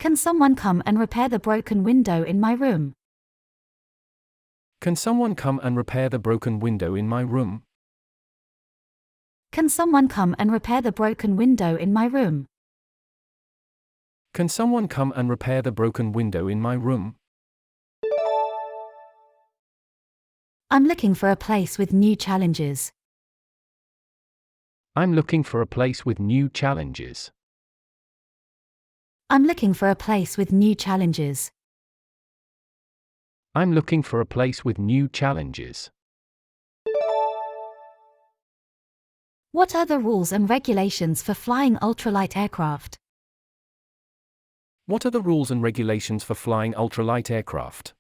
Can someone come and repair the broken window in my room? Can someone come and repair the broken window in my room? Can someone come and repair the broken window in my room? Can someone come and repair the broken window in my room? I'm looking for a place with new challenges. I'm looking for a place with new challenges. I'm looking for a place with new challenges. I'm looking for a place with new challenges. What are the rules and regulations for flying ultralight aircraft? What are the rules and regulations for flying ultralight aircraft?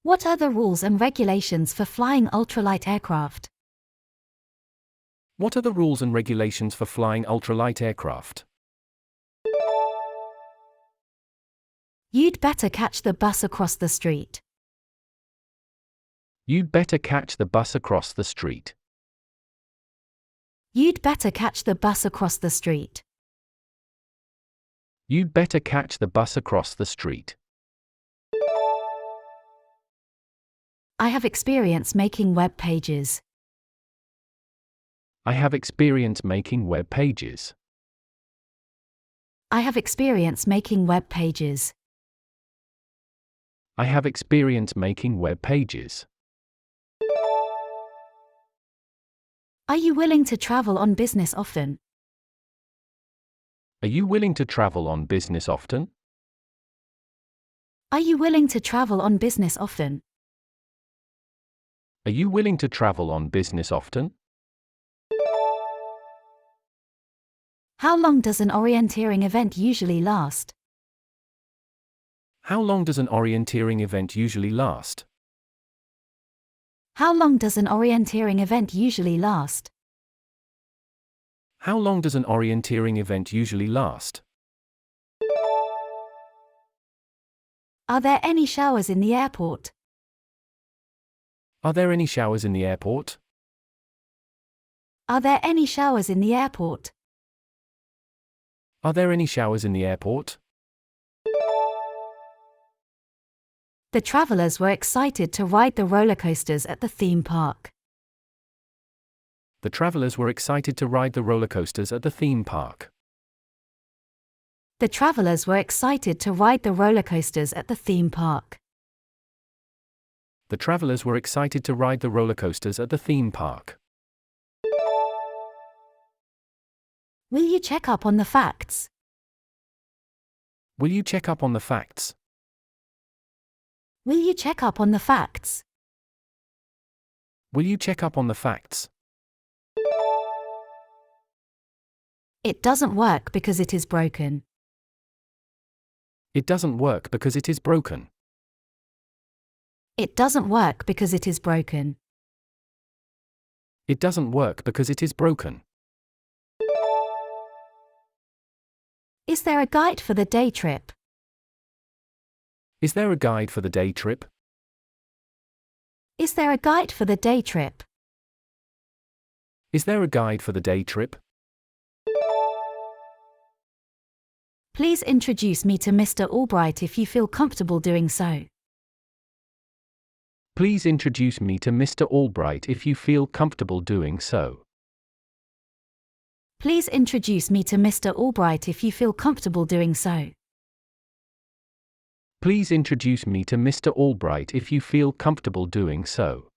What are the rules and regulations for flying ultralight aircraft? What are the rules and regulations for flying ultralight aircraft? You'd better catch the bus across the street. You'd better catch the bus across the street. You'd better catch the bus across the street. You'd better catch the bus across the street. I have experience making web pages. I have experience making web pages. I have experience making web pages. I have experience making web pages. Are you willing to travel on business often? Are you willing to travel on business often? Are you willing to travel on business often? Are you willing to travel on business often? How long does an orienteering event usually last? How long does an orienteering event usually last? How long does an orienteering event usually last? How long does an orienteering event usually last? Are there any showers in the airport? Are there any showers in the airport? Are there any showers in the airport? Are there any showers in the airport? The travelers were excited to ride the roller coasters at the theme park. The travelers were excited to ride the roller coasters at the theme park. The travelers were excited to ride the roller coasters at the theme park. The travelers were excited to ride the roller coasters at the theme park. Will you check up on the facts? Will you check up on the facts? Will you check up on the facts? Will you check up on the facts? It doesn't work because it is broken. It doesn't work because it is broken. It doesn't work because it is broken. It doesn't work because it is broken. Is there a guide for the day trip? Is there a guide for the day trip? Is there a guide for the day trip? Is there a guide for the day trip? Please introduce me to Mr. Albright if you feel comfortable doing so. Please introduce me to Mr. Albright if you feel comfortable doing so. Please introduce me to Mr. Albright if you feel comfortable doing so. Please introduce me to Mr. Albright if you feel comfortable doing so.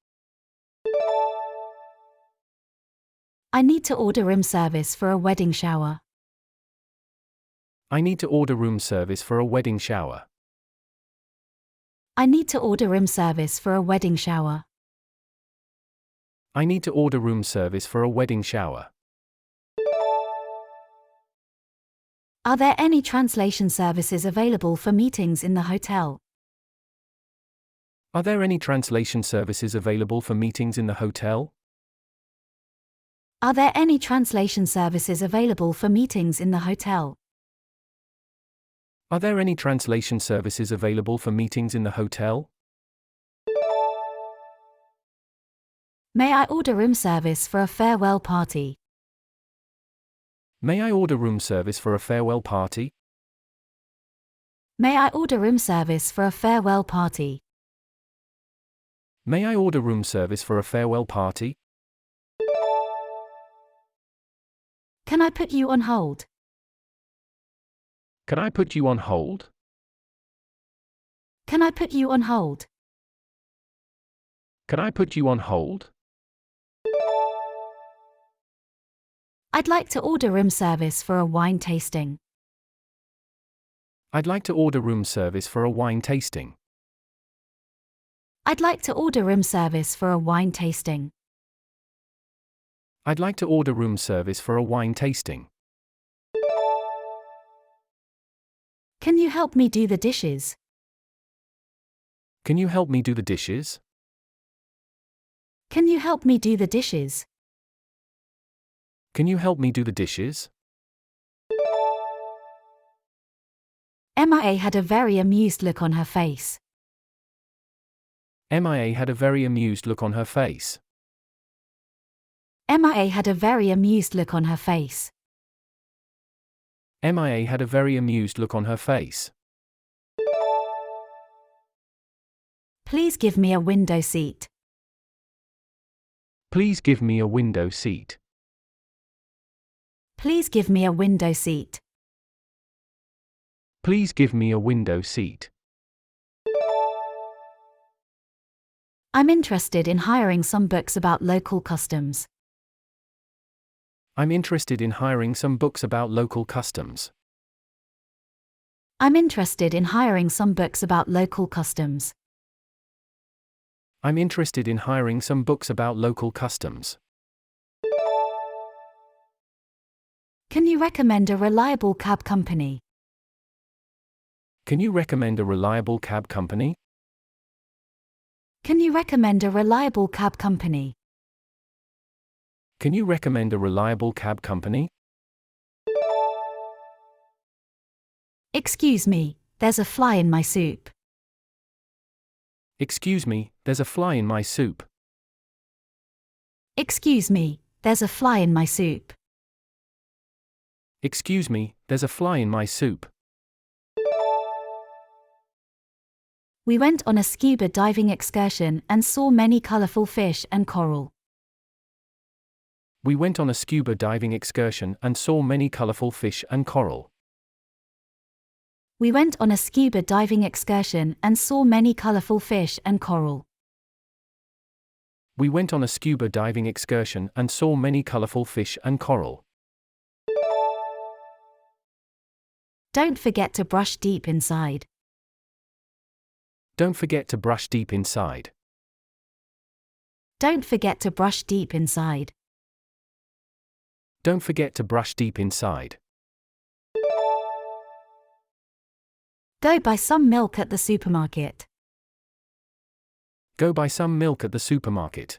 I need to order room service for a wedding shower. I need to order room service for a wedding shower. I need to order room service for a wedding shower. I need to order room service for a wedding shower. Are there any translation services available for meetings in the hotel? Are there any translation services available for meetings in the hotel? Are there any translation services available for meetings in the hotel? Are there any translation services available for meetings in the hotel? May I order room service for a farewell party? May I order room service for a farewell party? May I order room service for a farewell party? May I order room service for a farewell party? Can I put you on hold? Can I put you on hold? Can I put you on hold? Can I put you on hold? I'd like to order room service for a wine tasting. I'd like to order room service for a wine tasting. I'd like to order room service for a wine tasting. I'd like to order room service for a wine tasting. Can you help me do the dishes? Can you help me do the dishes? Can you help me do the dishes? Can you help me do the dishes? MIA had a very amused look on her face. MIA had a very amused look on her face. MIA had a very amused look on her face. MIA had a very amused look on her face. Please give me a window seat. Please give me a window seat. Please give me a window seat. Please give me a window seat. I'm interested in hiring some books about local customs. I'm interested in hiring some books about local customs. I'm interested in hiring some books about local customs. I'm interested in hiring some books about local customs. Can you recommend a reliable cab company? Can you recommend a reliable cab company? Can you recommend a reliable cab company? Can you recommend a reliable cab company? Excuse me, there's a fly in my soup. Excuse me, there's a fly in my soup. Excuse me, there's a fly in my soup. Excuse me, there's a fly in my soup. We went on a scuba diving excursion and saw many colorful fish and coral. We went on a scuba diving excursion and saw many colorful fish and coral. We went on a scuba diving excursion and saw many colorful fish and coral. We went on a scuba diving excursion and saw many colorful fish and coral. Don't forget to brush deep inside. Don't forget to brush deep inside. Don't forget to brush deep inside. Don't forget to brush deep inside. Go buy some milk at the supermarket. Go buy some milk at the supermarket.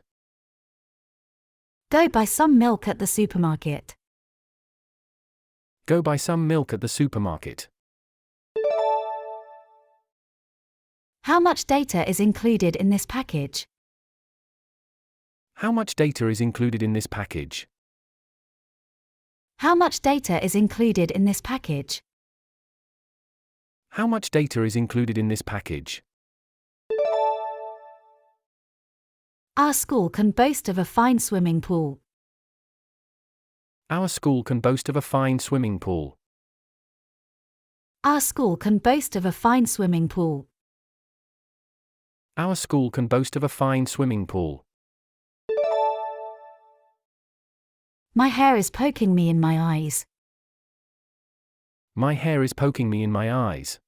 Go buy some milk at the supermarket. Go buy some milk at the supermarket. How much data is included in this package? How much data is included in this package? How much data is included in this package? How much data is included in this package? Our school can boast of a fine swimming pool. Our school can boast of a fine swimming pool. Our school can boast of a fine swimming pool. Our school can boast of a fine swimming pool. My hair is poking me in my eyes. My hair is poking me in my eyes.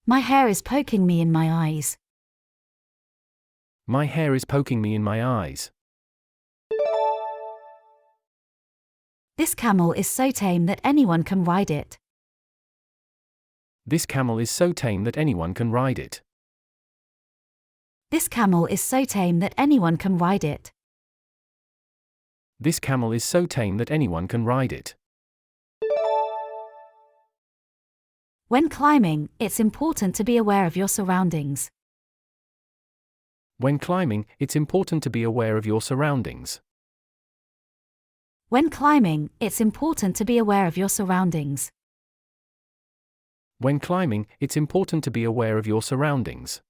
My hair is poking me in my eyes. My hair is poking me in my eyes. This camel is so tame that anyone can ride it. This camel is so tame that anyone can ride it. This camel is so tame that anyone can ride it. This camel is so tame that anyone can ride it. When climbing, it's important to be aware of your surroundings. When climbing, it's important to be aware of your surroundings. When climbing, it's important to be aware of your surroundings. When climbing, it's important to be aware of your surroundings.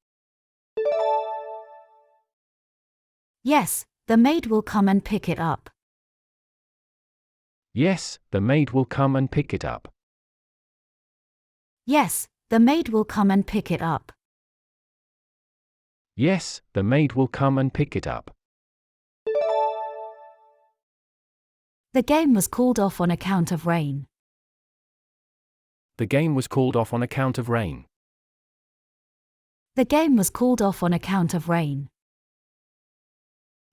Yes, the maid will come and pick it up. Yes, the maid will come and pick it up. Yes, the maid will come and pick it up. Yes, the maid will come and pick it up. The game was called off on account of rain. The game was called off on account of rain. The game was called off on account of rain.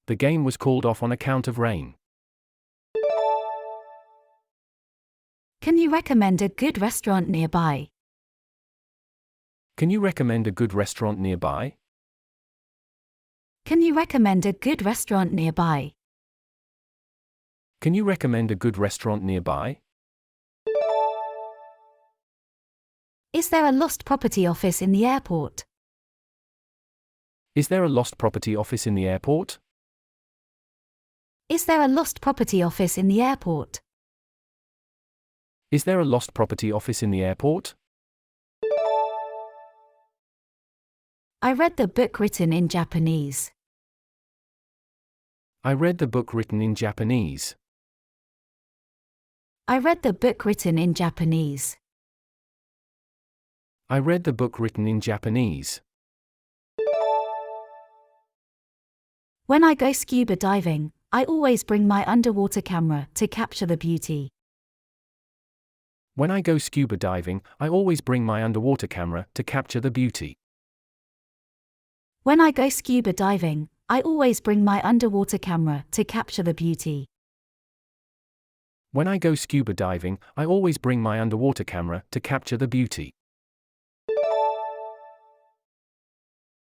The game was called off on account of rain. Can you recommend a good restaurant nearby? Can you recommend a good restaurant nearby? Can you recommend a good restaurant nearby? Can you recommend a good restaurant nearby? Is there a lost property office in the airport? Is there a lost property office in the airport? Is there a lost property office in the airport? Is there a lost property office in the airport? I read the book written in Japanese. I read the book written in Japanese. I read the book written in Japanese. I read the book written in Japanese. When I go scuba diving, I always bring my underwater camera to capture the beauty. When I go scuba diving, I always bring my underwater camera to capture the beauty. When I go scuba diving, I always bring my underwater camera to capture the beauty. When I go scuba diving, I always bring my underwater camera to capture the beauty.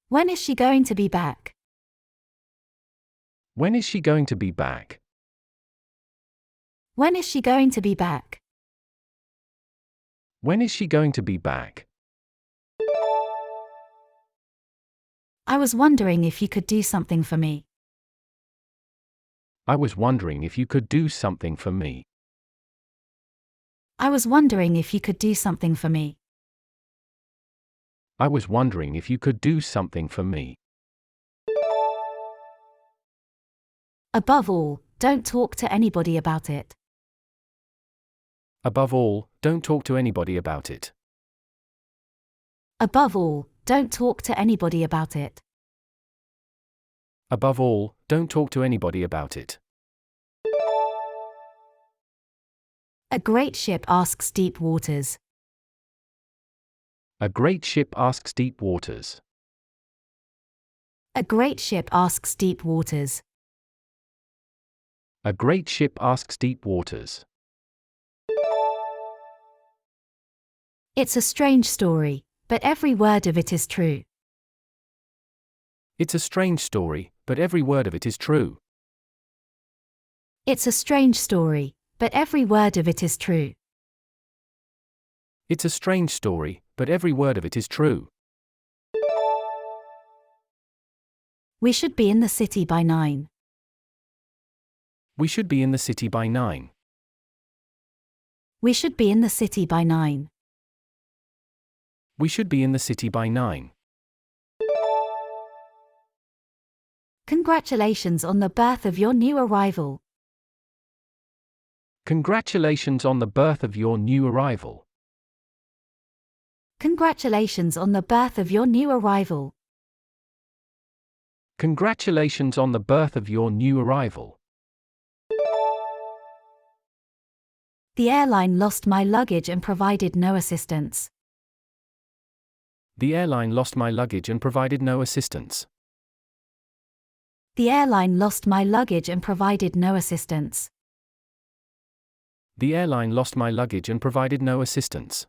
When is she going to be back? When is she going to be back? When is she going to be back? When is she going to be back? I was wondering if you could do something for me. I was wondering if you could do something for me. I was wondering if you could do something for me. I was wondering if you could do something for me. Above all, don't talk to anybody about it. Above all, don't talk to anybody about it. Above all, don't talk to anybody about it. Above all, don't talk to anybody about it. A great ship asks deep waters. A great ship asks deep waters. A great ship asks deep waters. A great ship asks deep waters. It's a strange story, but every word of it is true. It's a strange story, but every word of it is true. It's a strange story, but every word of it is true. It's a strange story, but every word of it is true. We should be in the city by 9. We should be in the city by 9. We should be in the city by 9. We should be in the city by 9. Congratulations on the birth of your new arrival. Congratulations on the birth of your new arrival. Congratulations on the birth of your new arrival. Congratulations on the birth of your new arrival. The airline lost my luggage and provided no assistance. The airline lost my luggage and provided no assistance. The airline lost my luggage and provided no assistance. The airline lost my luggage and provided no assistance.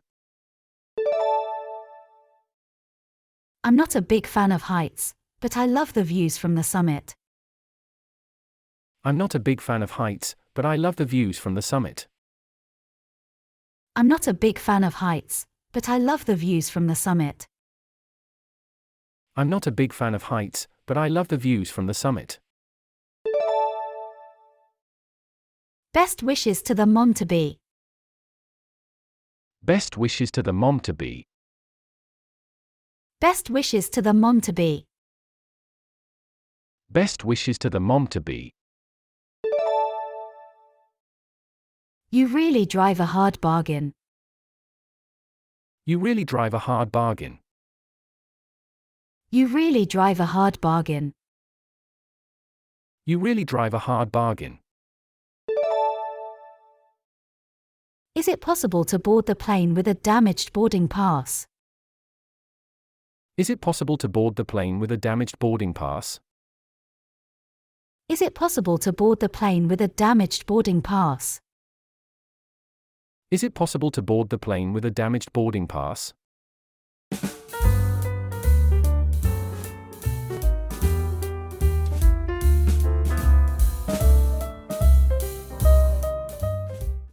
I'm not a big fan of heights, but I love the views from the summit. I'm not a big fan of heights, but I love the views from the summit. I'm not a big fan of heights, but I love the views from the summit. I'm not a big fan of heights, but I love the views from the summit. Best wishes to the mom-to-be. Best wishes to the mom-to-be. Best wishes to the mom-to-be. Best wishes to the mom-to-be. You really drive a hard bargain. You really drive a hard bargain. You really drive a hard bargain. You really drive a hard bargain. Is it possible to board the plane with a damaged boarding pass? Is it possible to board the plane with a damaged boarding pass? Is it possible to board the plane with a damaged boarding pass? Is it possible to board the plane with a damaged boarding pass?